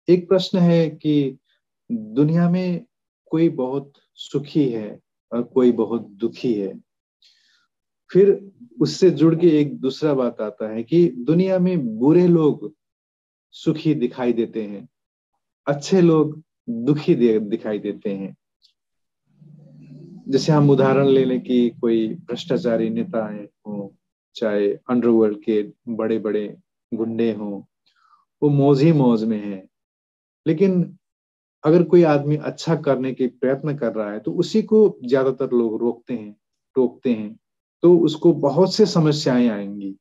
एक प्रश्न है कि दुनिया में कोई बहुत सुखी है और कोई बहुत दुखी है। फिर उससे जुड़ के एक दूसरा बात आता है कि दुनिया में बुरे लोग सुखी दिखाई देते हैं, अच्छे लोग दुखी दिखाई देते हैं। जैसे हम उदाहरण ले लें कि कोई भ्रष्टाचारी नेता है हो, चाहे अंडरवर्ल्ड के बड़े बड़े गुंडे हों, वो मौज ही मौज में है। लेकिन अगर कोई आदमी अच्छा करने के प्रयत्न कर रहा है तो उसी को ज्यादातर लोग रोकते हैं, टोकते हैं, तो उसको बहुत से समस्याएं आएंगी।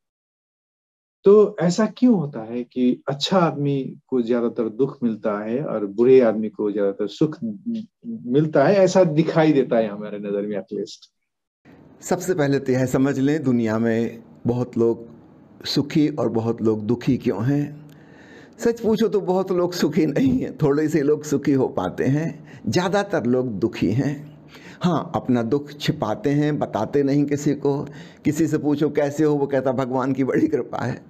तो ऐसा क्यों होता है कि अच्छा आदमी को ज्यादातर दुख मिलता है और बुरे आदमी को ज्यादातर सुख मिलता है? ऐसा दिखाई देता है हमारे नजर में एटलीस्ट। सबसे पहले तो यह समझ लें, दुनिया में बहुत लोग सुखी और बहुत लोग दुखी क्यों हैं। सच पूछो तो बहुत लोग सुखी नहीं हैं, थोड़े से लोग सुखी हो पाते हैं, ज़्यादातर लोग दुखी हैं। हाँ, अपना दुख छिपाते हैं, बताते नहीं किसी को। किसी से पूछो कैसे हो, वो कहता भगवान की बड़ी कृपा है।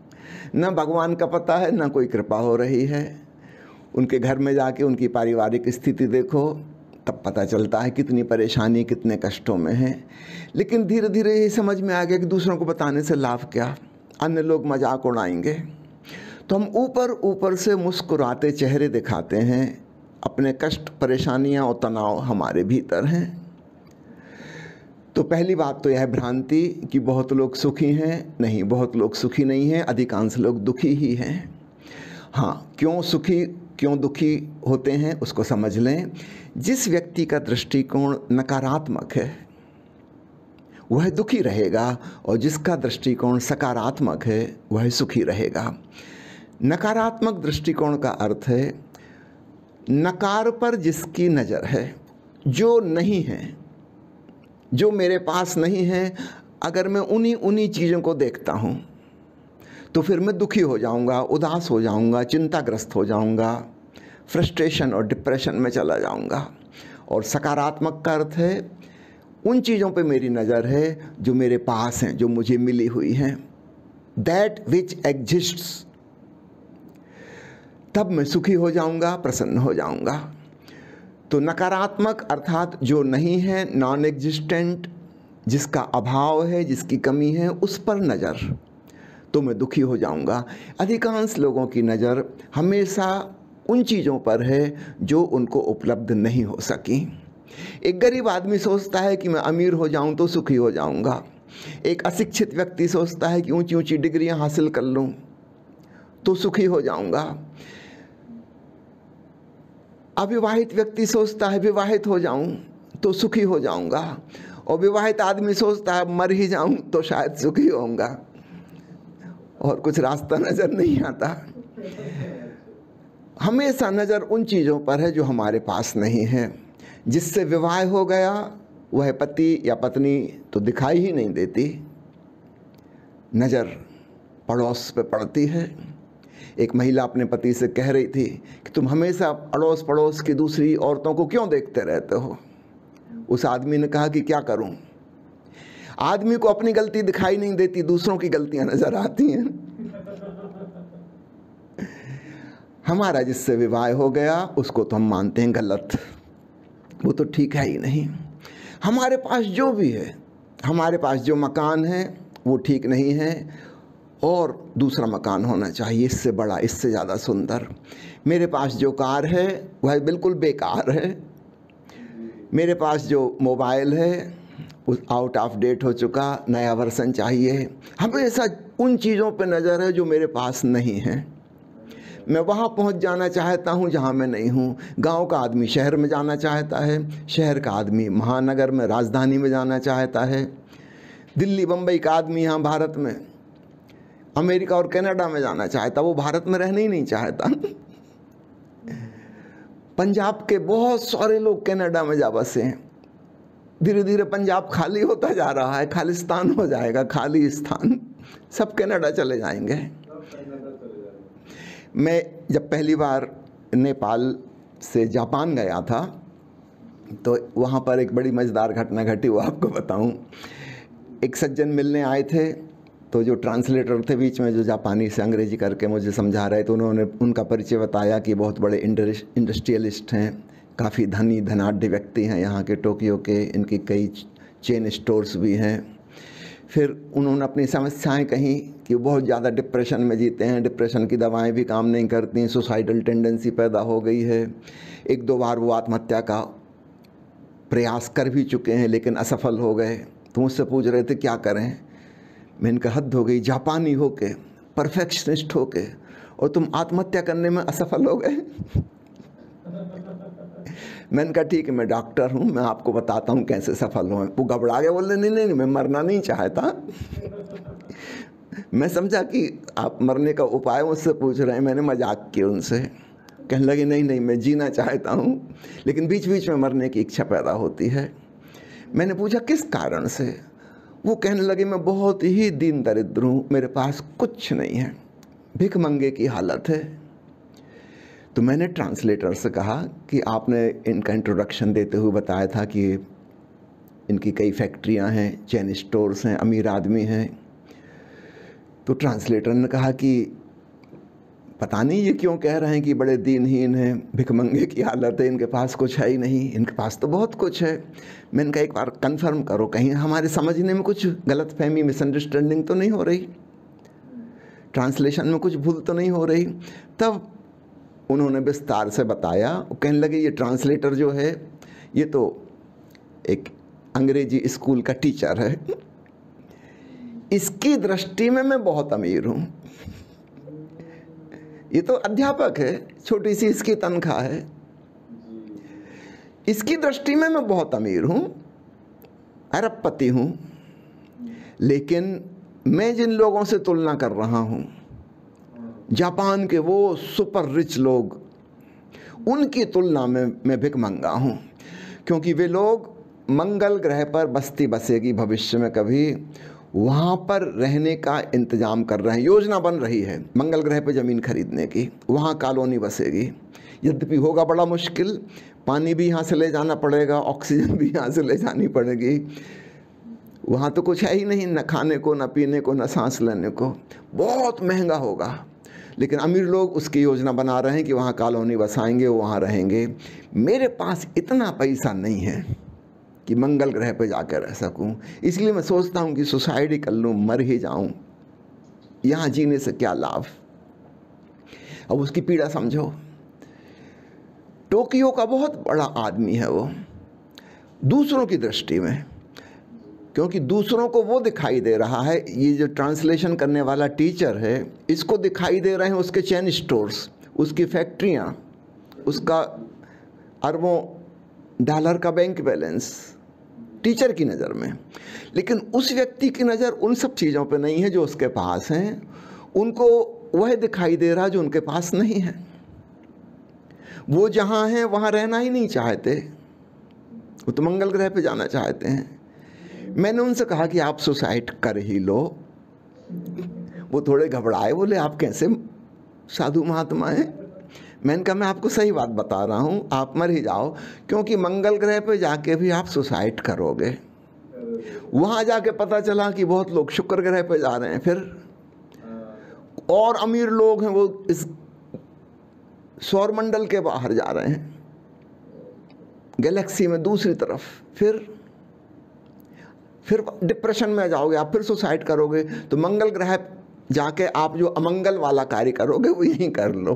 ना भगवान का पता है, ना कोई कृपा हो रही है। उनके घर में जाके उनकी पारिवारिक स्थिति देखो, तब पता चलता है कितनी परेशानी, कितने कष्टों में हैं। लेकिन धीरे धीरे ये समझ में आ गया कि दूसरों को बताने से लाभ क्या, अन्य लोग मजाक उड़ाएंगे। तो हम ऊपर ऊपर से मुस्कुराते चेहरे दिखाते हैं, अपने कष्ट, परेशानियां और तनाव हमारे भीतर हैं। तो पहली बात तो यह भ्रांति कि बहुत लोग सुखी हैं। नहीं, बहुत लोग सुखी नहीं हैं, अधिकांश लोग दुखी ही हैं। हाँ, क्यों सुखी क्यों दुखी होते हैं उसको समझ लें। जिस व्यक्ति का दृष्टिकोण नकारात्मक है वह दुखी रहेगा, और जिसका दृष्टिकोण सकारात्मक है वह सुखी रहेगा। नकारात्मक दृष्टिकोण का अर्थ है नकार पर जिसकी नज़र है, जो नहीं है, जो मेरे पास नहीं है, अगर मैं उन्हीं चीज़ों को देखता हूँ तो फिर मैं दुखी हो जाऊँगा, उदास हो जाऊँगा, चिंताग्रस्त हो जाऊँगा, फ्रस्ट्रेशन और डिप्रेशन में चला जाऊँगा। और सकारात्मक का अर्थ है उन चीज़ों पे मेरी नज़र है जो मेरे पास हैं, जो मुझे मिली हुई हैं, दैट विच एग्जिस्ट्स। तब मैं सुखी हो जाऊँगा, प्रसन्न हो जाऊँगा। तो नकारात्मक अर्थात जो नहीं है, नॉन एग्जिस्टेंट, जिसका अभाव है, जिसकी कमी है, उस पर नज़र, तो मैं दुखी हो जाऊंगा। अधिकांश लोगों की नज़र हमेशा उन चीज़ों पर है जो उनको उपलब्ध नहीं हो सकी। एक गरीब आदमी सोचता है कि मैं अमीर हो जाऊं तो सुखी हो जाऊंगा। एक अशिक्षित व्यक्ति सोचता है कि ऊंची ऊंची डिग्रियां हासिल कर लूं तो सुखी हो जाऊंगा। अविवाहित व्यक्ति सोचता है विवाहित हो जाऊं तो सुखी हो जाऊंगा, और विवाहित आदमी सोचता है मर ही जाऊं तो शायद सुखी होऊंगा, और कुछ रास्ता नज़र नहीं आता। हमेशा नज़र उन चीज़ों पर है जो हमारे पास नहीं है। जिससे विवाह हो गया वह पति या पत्नी तो दिखाई ही नहीं देती, नज़र पड़ोस पे पड़ती है। एक महिला अपने पति से कह रही थी कि तुम हमेशा अड़ोस पड़ोस की दूसरी औरतों को क्यों देखते रहते हो। उस आदमी ने कहा कि क्या करूं, आदमी को अपनी गलती दिखाई नहीं देती, दूसरों की गलतियां नजर आती हैं। हमारा जिससे विवाह हो गया उसको तो हम मानते हैं गलत, वो तो ठीक है ही नहीं। हमारे पास जो भी है, हमारे पास जो मकान है वो ठीक नहीं है, और दूसरा मकान होना चाहिए इससे बड़ा, इससे ज़्यादा सुंदर। मेरे पास जो कार है वह बिल्कुल बेकार है, मेरे पास जो मोबाइल है उस आउट ऑफ डेट हो चुका, नया वर्जन चाहिए। हमेशा उन चीज़ों पे नज़र है जो मेरे पास नहीं है। मैं वहाँ पहुँच जाना चाहता हूँ जहाँ मैं नहीं हूँ। गांव का आदमी शहर में जाना चाहता है, शहर का आदमी महानगर में, राजधानी में जाना चाहता है। दिल्ली बम्बई का आदमी यहाँ भारत में, अमेरिका और कनाडा में जाना चाहता, वो भारत में रहना ही नहीं चाहता। पंजाब के बहुत सारे लोग कनाडा में जा बसे हैं। धीरे धीरे पंजाब खाली होता जा रहा है, खालिस्तान हो जाएगा, खाली स्थान, सब कनाडा चले जाएंगे। मैं जब पहली बार नेपाल से जापान गया था तो वहाँ पर एक बड़ी मज़ेदार घटना घटी, वो आपको बताऊँ। एक सज्जन मिलने आए थे, तो जो ट्रांसलेटर थे बीच में, जो जापानी से अंग्रेजी करके मुझे समझा रहे थे, उन्होंने उनका परिचय बताया कि बहुत बड़े इंडस्ट्रियलिस्ट हैं, काफ़ी धनी धनाढ़ व्यक्ति हैं यहाँ के, टोक्यो के, इनकी कई चेन स्टोर्स भी हैं। फिर उन्होंने अपनी समस्याएं कहीं कि वो बहुत ज़्यादा डिप्रेशन में जीते हैं, डिप्रेशन की दवाएं भी काम नहीं करती, सुसाइडल टेंडेंसी पैदा हो गई है, 1-2 बार वो आत्महत्या का प्रयास कर भी चुके हैं लेकिन असफल हो गए। तो मुझसे पूछ रहे थे क्या करें। मैं इनका हद हो गई, जापानी होके, परफेक्शनिस्ट होके, और तुम आत्महत्या करने में असफल हो गए। मैंने कहा ठीक है, मैं डॉक्टर हूँ, मैं आपको बताता हूँ कैसे सफल हुए। वो घबरा गए, बोले नहीं नहीं मैं मरना नहीं चाहता। मैं समझा कि आप मरने का उपाय मुझसे पूछ रहे हैं, मैंने मजाक किया उनसे। कहने लगे नहीं नहीं मैं जीना चाहता हूँ, लेकिन बीच बीच में मरने की इच्छा पैदा होती है। मैंने पूछा किस कारण से? वो कहने लगे मैं बहुत ही दीन दरिद्र हूँ, मेरे पास कुछ नहीं है, भिखमंगे की हालत है। तो मैंने ट्रांसलेटर से कहा कि आपने इनका इंट्रोडक्शन देते हुए बताया था कि इनकी कई फैक्ट्रियां हैं, चेन स्टोर्स हैं, अमीर आदमी हैं। तो ट्रांसलेटर ने कहा कि पता नहीं ये क्यों कह रहे हैं कि बड़े दीनहीन हैं, भिखमंगे की हालत है, इनके पास कुछ है ही नहीं, इनके पास तो बहुत कुछ है। मैंने कहा एक बार कंफर्म करो, कहीं हमारे समझने में कुछ गलतफहमी, मिसअंडरस्टैंडिंग तो नहीं हो रही, ट्रांसलेशन में कुछ भूल तो नहीं हो रही। तब उन्होंने विस्तार से बताया। वो कहने लगे ये ट्रांसलेटर जो है ये तो एक अंग्रेजी स्कूल का टीचर है, इसकी दृष्टि में मैं बहुत अमीर हूँ। ये तो अध्यापक है, छोटी सी इसकी तनख्वाह है, इसकी दृष्टि में मैं बहुत अमीर हूँ, अरबपति हूँ। लेकिन मैं जिन लोगों से तुलना कर रहा हूँ, जापान के वो सुपर रिच लोग, उनकी तुलना में मैं भिखमंगा हूँ, क्योंकि वे लोग मंगल ग्रह पर बस्ती बसेगी भविष्य में कभी, वहाँ पर रहने का इंतजाम कर रहे हैं, योजना बन रही है मंगल ग्रह पर ज़मीन खरीदने की, वहाँ कॉलोनी बसेगी। यद्यपि होगा बड़ा मुश्किल, पानी भी यहाँ से ले जाना पड़ेगा, ऑक्सीजन भी यहाँ से ले जानी पड़ेगी, वहाँ तो कुछ है ही नहीं, न खाने को, न पीने को, न सांस लेने को, बहुत महंगा होगा। लेकिन अमीर लोग उसकी योजना बना रहे हैं कि वहाँ कॉलोनी बसाएंगे, वहाँ रहेंगे। मेरे पास इतना पैसा नहीं है कि मंगल ग्रह पर जाकर रह सकूं, इसलिए मैं सोचता हूं कि सुसाइड ही कर लूं, मर ही जाऊं, यहां जीने से क्या लाभ। अब उसकी पीड़ा समझो। टोक्यो का बहुत बड़ा आदमी है वो, दूसरों की दृष्टि में, क्योंकि दूसरों को वो दिखाई दे रहा है, ये जो ट्रांसलेशन करने वाला टीचर है इसको दिखाई दे रहे हैं उसके चेन स्टोर्स, उसकी फैक्ट्रियां, उसका अरबों डॉलर का बैंक बैलेंस, टीचर की नज़र में। लेकिन उस व्यक्ति की नज़र उन सब चीज़ों पे नहीं है जो उसके पास हैं, उनको वह दिखाई दे रहा जो उनके पास नहीं है। वो जहाँ हैं वहाँ रहना ही नहीं चाहते, वो तो मंगल ग्रह पे जाना चाहते हैं। मैंने उनसे कहा कि आप सुसाइड कर ही लो। वो थोड़े घबराए, बोले आप कैसे साधु महात्मा हैं। मैंने कहा मैं आपको सही बात बता रहा हूँ, आप मर ही जाओ, क्योंकि मंगल ग्रह पे जाके भी आप सुसाइड करोगे। वहाँ जाके पता चला कि बहुत लोग शुक्र ग्रह पे जा रहे हैं, फिर और अमीर लोग हैं वो इस सौरमंडल के बाहर जा रहे हैं, गैलेक्सी में दूसरी तरफ। फिर डिप्रेशन में जाओगे आप, फिर सुसाइड करोगे, तो मंगल ग्रह जाके आप जो अमंगल वाला कार्य करोगे वो यहीं कर लो।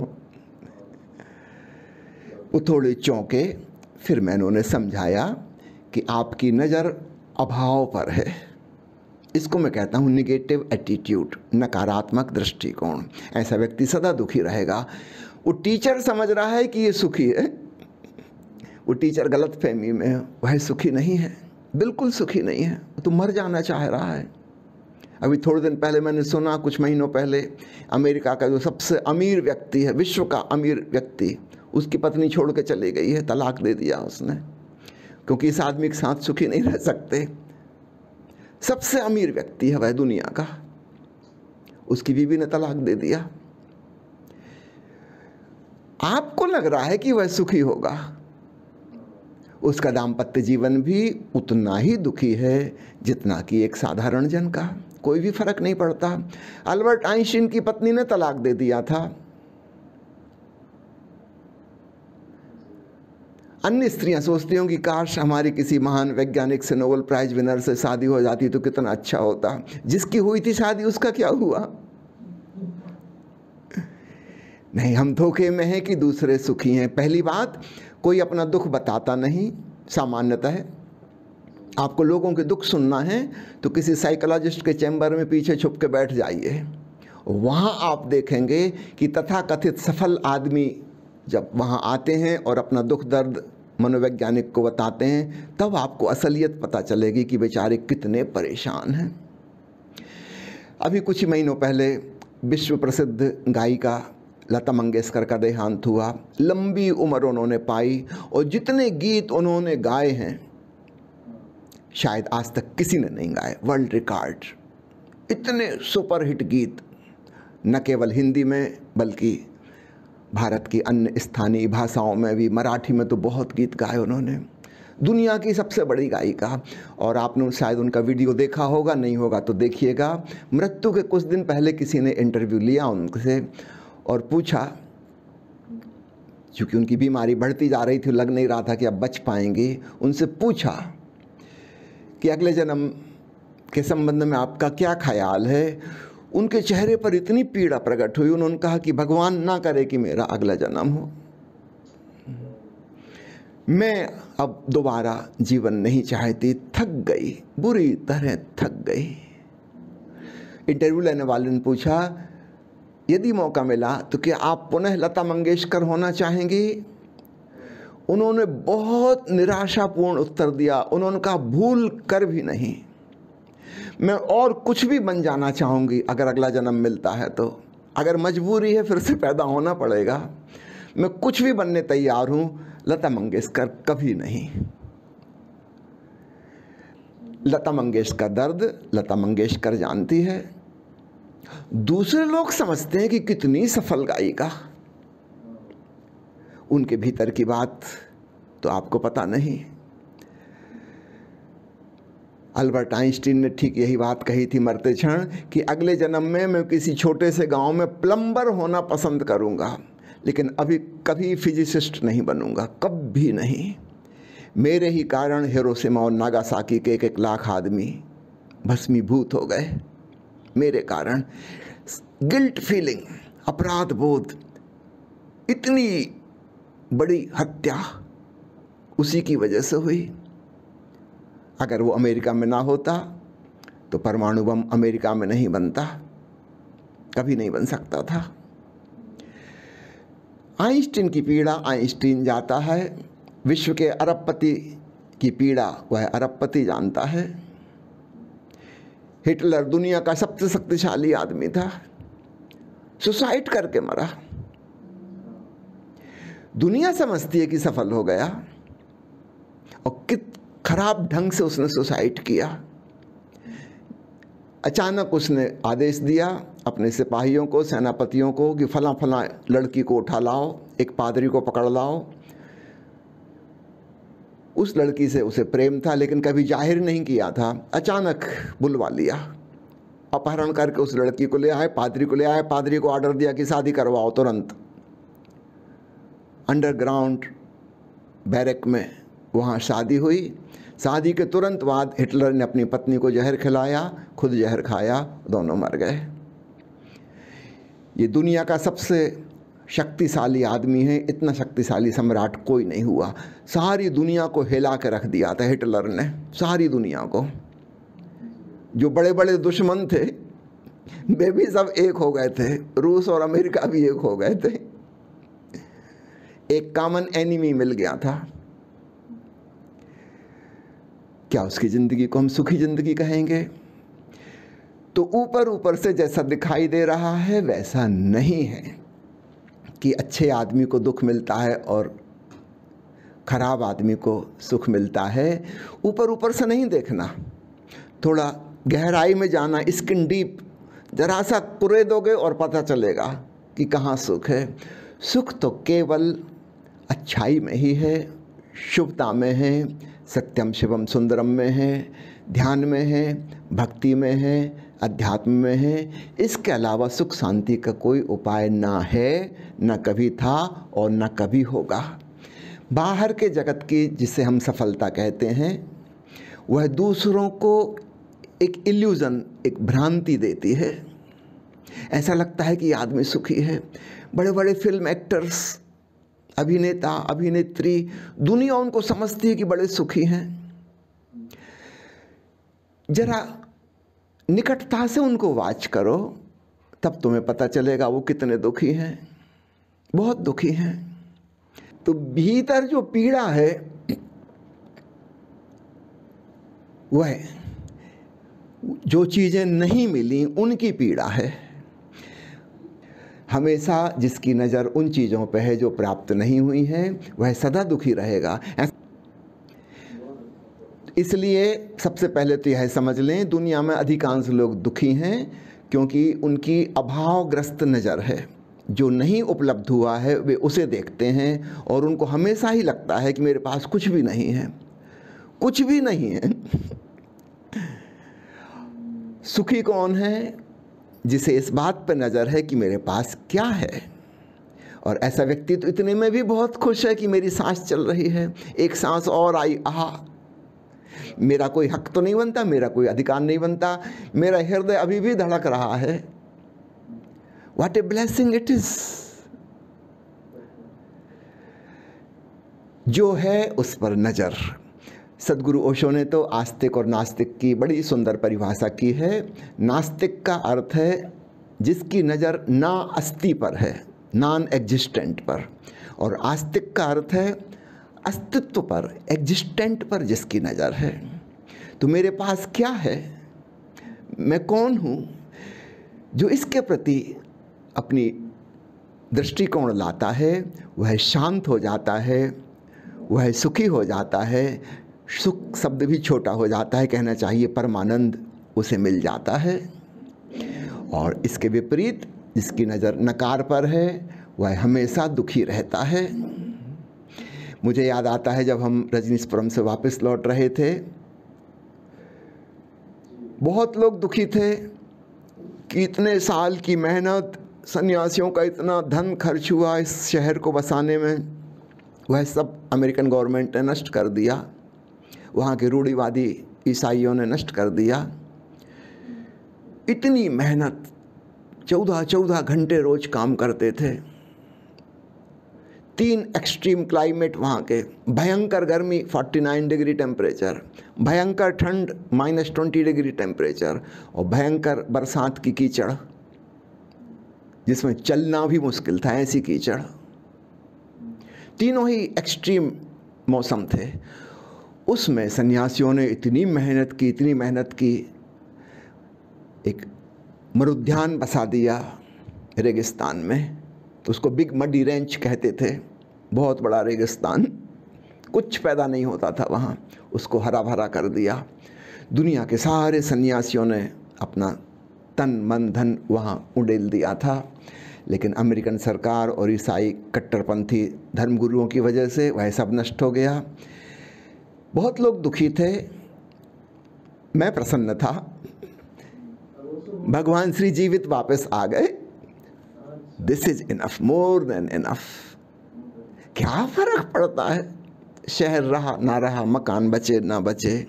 वो थोड़े चौंके, फिर मैंने उन्हें समझाया कि आपकी नज़र अभाव पर है, इसको मैं कहता हूँ निगेटिव एटीट्यूड, नकारात्मक दृष्टिकोण। ऐसा व्यक्ति सदा दुखी रहेगा। वो टीचर समझ रहा है कि ये सुखी है, वो टीचर गलत फहमी में है, वह सुखी नहीं है, बिल्कुल सुखी नहीं है, वो तो मर जाना चाह रहा है। अभी थोड़े दिन पहले मैंने सुना, कुछ महीनों पहले, अमेरिका का जो सबसे अमीर व्यक्ति है, विश्व का अमीर व्यक्ति, उसकी पत्नी छोड़ के चली गई है, तलाक दे दिया उसने, क्योंकि इस आदमी के साथ सुखी नहीं रह सकते। सबसे अमीर व्यक्ति है वह दुनिया का, उसकी बीवी ने तलाक दे दिया। आपको लग रहा है कि वह सुखी होगा, उसका दाम्पत्य जीवन भी उतना ही दुखी है जितना कि एक साधारण जन का। कोई भी फर्क नहीं पड़ता। अल्बर्ट आइंस्टीन की पत्नी ने तलाक दे दिया था। अन्य स्त्रियां सोचती होंगी काश हमारी किसी महान वैज्ञानिक से, नोबेल प्राइज विनर से शादी हो जाती तो कितना अच्छा होता। जिसकी हुई थी शादी उसका क्या हुआ? नहीं, हम धोखे में हैं कि दूसरे सुखी हैं। पहली बात, कोई अपना दुख बताता नहीं। सामान्यतः है आपको लोगों के दुख सुनना है तो किसी साइकोलॉजिस्ट के चैम्बर में पीछे छुप के बैठ जाइए। वहाँ आप देखेंगे कि तथाकथित सफल आदमी जब वहाँ आते हैं और अपना दुख दर्द मनोवैज्ञानिक को बताते हैं, तब आपको असलियत पता चलेगी कि बेचारे कितने परेशान हैं। अभी कुछ ही महीनों पहले विश्व प्रसिद्ध गायिका लता मंगेशकर का देहांत हुआ। लंबी उम्र उन्होंने पाई और जितने गीत उन्होंने गाए हैं शायद आज तक किसी ने नहीं गाए। वर्ल्ड रिकॉर्ड, इतने सुपरहिट गीत, न केवल हिंदी में बल्कि भारत की अन्य स्थानीय भाषाओं में भी। मराठी में तो बहुत गीत गाए उन्होंने। दुनिया की सबसे बड़ी गायिका। और आपने शायद उनका वीडियो देखा होगा, नहीं होगा तो देखिएगा। मृत्यु के कुछ दिन पहले किसी ने इंटरव्यू लिया उनसे और पूछा, क्योंकि उनकी बीमारी बढ़ती जा रही थी, लग नहीं रहा था कि अब बच पाएंगे, उनसे पूछा कि अगले जन्म के संबंध में आपका क्या ख्याल है। उनके चेहरे पर इतनी पीड़ा प्रकट हुई, उन्होंने कहा कि भगवान ना करे कि मेरा अगला जन्म हो, मैं अब दोबारा जीवन नहीं चाहती, थक गई, बुरी तरह थक गई। इंटरव्यू लेने वाले ने पूछा, यदि मौका मिला तो क्या आप पुनः लता मंगेशकर होना चाहेंगी? उन्होंने बहुत निराशापूर्ण उत्तर दिया। उन्होंने कहा, भूल कर भी नहीं, मैं और कुछ भी बन जाना चाहूँगी अगर अगला जन्म मिलता है तो। अगर मजबूरी है फिर से पैदा होना पड़ेगा, मैं कुछ भी बनने तैयार हूँ, लता मंगेशकर कभी नहीं। लता मंगेशकर दर्द लता मंगेशकर जानती है। दूसरे लोग समझते हैं कि कितनी सफल गायिका, उनके भीतर की बात तो आपको पता नहीं। अल्बर्ट आइंस्टीन ने ठीक यही बात कही थी मरते क्षण कि अगले जन्म में मैं किसी छोटे से गांव में प्लम्बर होना पसंद करूंगा, लेकिन अभी कभी फिजिसिस्ट नहीं बनूंगा, कभी नहीं। मेरे ही कारण हिरोशिमा और नागासाकी के 1-1 लाख आदमी भस्मीभूत हो गए, मेरे कारण। गिल्ट फीलिंग, अपराध बोध, इतनी बड़ी हत्या उसी की वजह से हुई। अगर वो अमेरिका में ना होता तो परमाणु बम अमेरिका में नहीं बनता, कभी नहीं बन सकता था। आइंस्टीन की पीड़ा आइंस्टीन जाता है, विश्व के अरबपति की पीड़ा वह अरबपति जानता है। हिटलर दुनिया का सबसे शक्तिशाली आदमी था, सुसाइड करके मरा। दुनिया समझती है कि सफल हो गया और कित खराब ढंग से उसने सुसाइड किया। अचानक उसने आदेश दिया अपने सिपाहियों को, सेनापतियों को कि फला फला लड़की को उठा लाओ, एक पादरी को पकड़ लाओ। उस लड़की से उसे प्रेम था लेकिन कभी जाहिर नहीं किया था। अचानक बुलवा लिया, अपहरण करके उस लड़की को ले आए, पादरी को ले आए। पादरी को ऑर्डर दिया कि शादी करवाओ तुरंत। अंडरग्राउंड बैरक में वहाँ शादी हुई। शादी के तुरंत बाद हिटलर ने अपनी पत्नी को जहर खिलाया, खुद जहर खाया, दोनों मर गए। ये दुनिया का सबसे शक्तिशाली आदमी है, इतना शक्तिशाली सम्राट कोई नहीं हुआ। सारी दुनिया को हिला के रख दिया था हिटलर ने, सारी दुनिया को। जो बड़े बड़े दुश्मन थे वे भी सब एक हो गए थे, रूस और अमेरिका भी एक हो गए थे, एक कॉमन एनिमी मिल गया था। क्या उसकी ज़िंदगी को हम सुखी ज़िंदगी कहेंगे? तो ऊपर ऊपर से जैसा दिखाई दे रहा है वैसा नहीं है कि अच्छे आदमी को दुख मिलता है और खराब आदमी को सुख मिलता है। ऊपर ऊपर से नहीं देखना, थोड़ा गहराई में जाना, स्किन डीप। जरा सा कुरेदोगे और पता चलेगा कि कहाँ सुख है। सुख तो केवल अच्छाई में ही है, शुभता में है, सत्यम शिवम सुंदरम में है, ध्यान में है, भक्ति में है, अध्यात्म में हैं। इसके अलावा सुख शांति का कोई उपाय ना है, ना कभी था और ना कभी होगा। बाहर के जगत की जिसे हम सफलता कहते हैं, वह दूसरों को एक इल्यूज़न, एक भ्रांति देती है। ऐसा लगता है कि ये आदमी सुखी है। बड़े बड़े फिल्म एक्टर्स, अभिनेता, अभिनेत्री, दुनिया उनको समझती है कि बड़े सुखी हैं। जरा निकटता से उनको वाच करो, तब तुम्हें पता चलेगा वो कितने दुखी हैं, बहुत दुखी हैं। तो भीतर जो पीड़ा है वह जो चीजें नहीं मिली उनकी पीड़ा है। हमेशा जिसकी नज़र उन चीज़ों पर है जो प्राप्त नहीं हुई हैं, वह सदा दुखी रहेगा। इसलिए सबसे पहले तो यह समझ लें, दुनिया में अधिकांश लोग दुखी हैं क्योंकि उनकी अभावग्रस्त नज़र है। जो नहीं उपलब्ध हुआ है वे उसे देखते हैं और उनको हमेशा ही लगता है कि मेरे पास कुछ भी नहीं है, कुछ भी नहीं है। सुखी कौन है? जिसे इस बात पर नज़र है कि मेरे पास क्या है। और ऐसा व्यक्ति तो इतने में भी बहुत खुश है कि मेरी सांस चल रही है, एक सांस और आई, आहा, मेरा कोई हक तो नहीं बनता, मेरा कोई अधिकार नहीं बनता, मेरा हृदय अभी भी धड़क रहा है। What a blessing it is. जो है उस पर नज़र। सदगुरु ओशो ने तो आस्तिक और नास्तिक की बड़ी सुंदर परिभाषा की है। नास्तिक का अर्थ है जिसकी नज़र ना अस्थि पर है, नॉन एग्जिस्टेंट पर, और आस्तिक का अर्थ है अस्तित्व पर, एग्जिस्टेंट पर जिसकी नज़र है। तो मेरे पास क्या है, मैं कौन हूँ, जो इसके प्रति अपनी दृष्टिकोण लाता है वह शांत हो जाता है, वह सुखी हो जाता है। सुख शब्द भी छोटा हो जाता है, कहना चाहिए परमानंद उसे मिल जाता है। और इसके विपरीत जिसकी नज़र नकार पर है वह हमेशा दुखी रहता है। मुझे याद आता है जब हम रजनीशपुरम से वापस लौट रहे थे, बहुत लोग दुखी थे कि इतने साल की मेहनत, सन्यासियों का इतना धन खर्च हुआ इस शहर को बसाने में, वह सब अमेरिकन गवर्नमेंट ने नष्ट कर दिया, वहाँ के रूढ़िवादी ईसाइयों ने नष्ट कर दिया। इतनी मेहनत, 14-14 घंटे रोज काम करते थे, 3 एक्सट्रीम क्लाइमेट वहाँ के, भयंकर गर्मी 49 डिग्री टेम्परेचर, भयंकर ठंड -20 डिग्री टेम्परेचर, और भयंकर बरसात की कीचड़ जिसमें चलना भी मुश्किल था, ऐसी कीचड़। तीनों ही एक्सट्रीम मौसम थे। उसमें सन्यासियों ने इतनी मेहनत की, इतनी मेहनत की, एक मरुद्यान बसा दिया रेगिस्तान में। उसको बिग मडी रेंच कहते थे, बहुत बड़ा रेगिस्तान, कुछ पैदा नहीं होता था वहाँ, उसको हरा भरा कर दिया। दुनिया के सारे सन्यासियों ने अपना तन मन धन वहाँ उड़ेल दिया था, लेकिन अमेरिकन सरकार और ईसाई कट्टरपंथी धर्मगुरुओं की वजह से वह सब नष्ट हो गया। बहुत लोग दुखी थे, मैं प्रसन्न था। भगवान श्री जीवित वापस आ गए। This is enough, more than enough. क्या फर्क पड़ता है, शहर रहा ना रहा, मकान बचे ना बचे,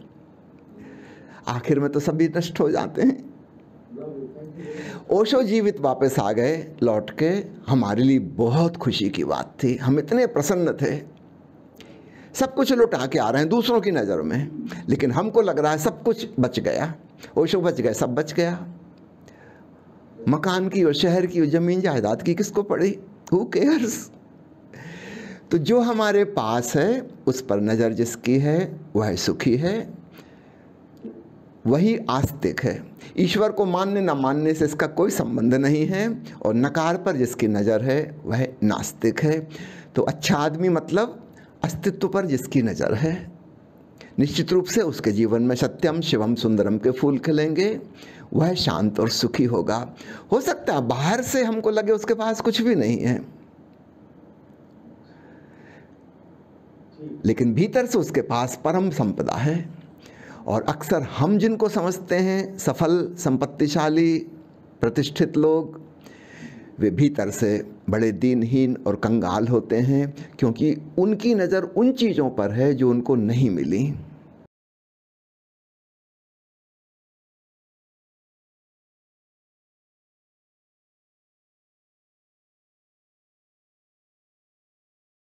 आखिर में तो सभी नष्ट हो जाते हैं। ओशो जीवित वापस आ गए लौट के, हमारे लिए बहुत खुशी की बात थी। हम इतने प्रसन्न थे, सब कुछ लुटा के आ रहे हैं दूसरों की नज़र में, लेकिन हमको लग रहा है सब कुछ बच गया। ओशो बच गए, सब बच गया। मकान की और शहर की और जमीन जायदाद की किसको पड़ी, हु केयर्स। तो जो हमारे पास है उस पर नज़र जिसकी है वह सुखी है, वही आस्तिक है। ईश्वर को मानने न मानने से इसका कोई संबंध नहीं है। और नकार पर जिसकी नज़र है वह नास्तिक है। तो अच्छा आदमी मतलब अस्तित्व पर जिसकी नज़र है, निश्चित रूप से उसके जीवन में सत्यम शिवम सुंदरम के फूल खिलेंगे, वह शांत और सुखी होगा। हो सकता है बाहर से हमको लगे उसके पास कुछ भी नहीं है, लेकिन भीतर से उसके पास परम संपदा है। और अक्सर हम जिनको समझते हैं सफल, संपत्तिशाली, प्रतिष्ठित लोग, वे भीतर से बड़े दीनहीन और कंगाल होते हैं, क्योंकि उनकी नज़र उन चीज़ों पर है जो उनको नहीं मिली।